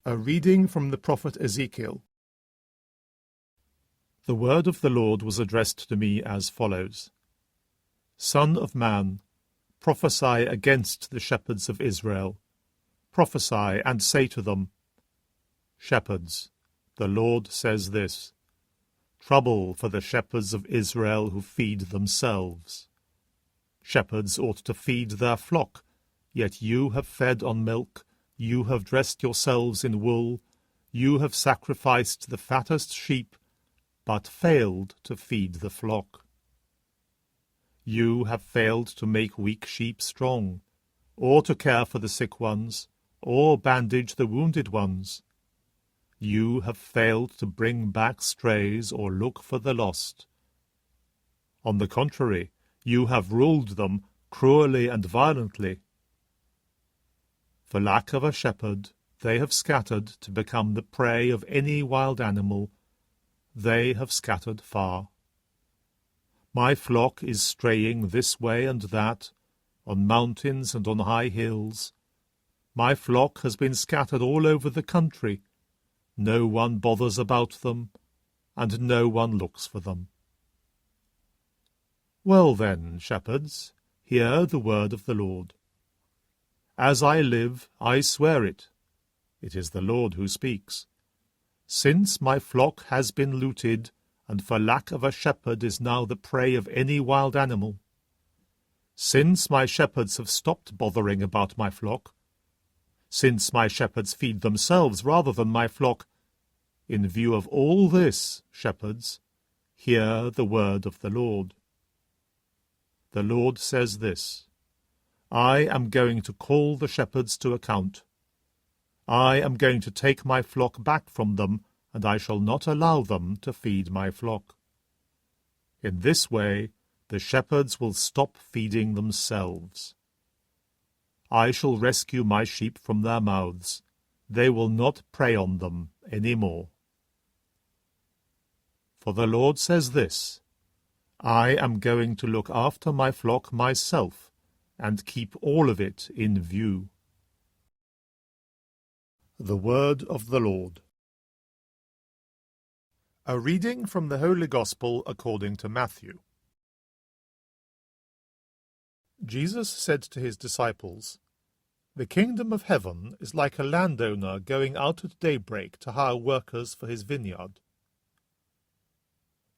A reading from the prophet Ezekiel. The word of the Lord was addressed to me as follows. Son of man, prophesy against the shepherds of Israel. Prophesy and say to them, Shepherds, the Lord says this, Trouble for the shepherds of Israel who feed themselves. Shepherds ought to feed their flock, yet you have fed on milk. You have dressed yourselves in wool, you have sacrificed the fattest sheep, but failed to feed the flock. You have failed to make weak sheep strong, or to care for the sick ones, or bandage the wounded ones. You have failed to bring back strays or look for the lost. On the contrary, you have ruled them cruelly and violently. For lack of a shepherd, they have scattered to become the prey of any wild animal. They have scattered far. My flock is straying this way and that, on mountains and on high hills. My flock has been scattered all over the country. No one bothers about them, and no one looks for them. Well then, shepherds, hear the word of the Lord. As I live, I swear it. It is the Lord who speaks. Since my flock has been looted, and for lack of a shepherd is now the prey of any wild animal, since my shepherds have stopped bothering about my flock, since my shepherds feed themselves rather than my flock, in view of all this, shepherds, hear the word of the Lord. The Lord says this, I am going to call the shepherds to account. I am going to take my flock back from them, and I shall not allow them to feed my flock. In this way, the shepherds will stop feeding themselves. I shall rescue my sheep from their mouths. They will not prey on them any more. For the Lord says this, I am going to look after my flock myself, and keep all of it in view. The Word of the Lord. A reading from the Holy Gospel according to Matthew. Jesus said to his disciples, The kingdom of heaven is like a landowner going out at daybreak to hire workers for his vineyard.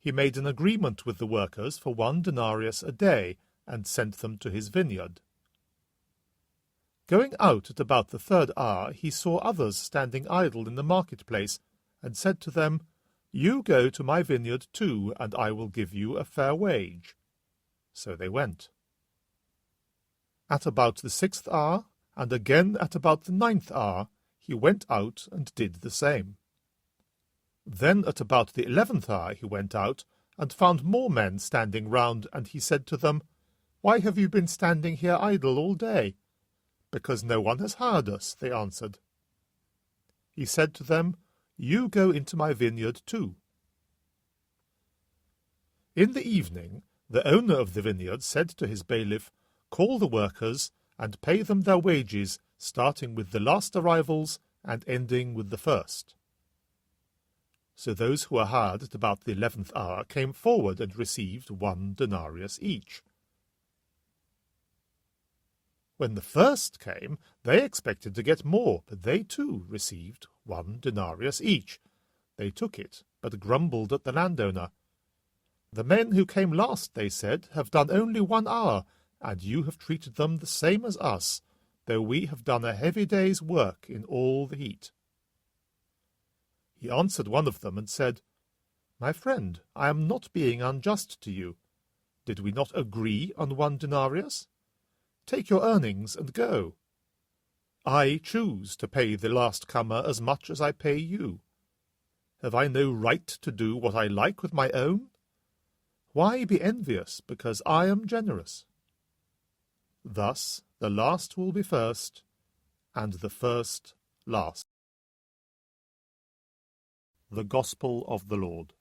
He made an agreement with the workers for 1 denarius a day, and sent them to his vineyard. Going out at about the 3rd hour, he saw others standing idle in the marketplace, and said to them, You go to my vineyard too, and I will give you a fair wage. So they went. At about the 6th hour, and again at about the 9th hour, he went out and did the same. Then at about the 11th hour he went out, and found more men standing round, and he said to them, Why have you been standing here idle all day? Because no one has hired us, they answered. He said to them, You go into my vineyard too. In the evening, the owner of the vineyard said to his bailiff, Call the workers, and pay them their wages, starting with the last arrivals and ending with the first. So those who were hired at about the 11th hour came forward and received 1 denarius each. When the first came, they expected to get more, but they too received 1 denarius each. They took it, but grumbled at the landowner. The men who came last, they said, have done only 1 hour, and you have treated them the same as us, though we have done a heavy day's work in all the heat. He answered one of them and said, My friend, I am not being unjust to you. Did we not agree on 1 denarius? Take your earnings and go. I choose to pay the last comer as much as I pay you. Have I no right to do what I like with my own? Why be envious because I am generous? Thus the last will be first, and the first last. The Gospel of the Lord.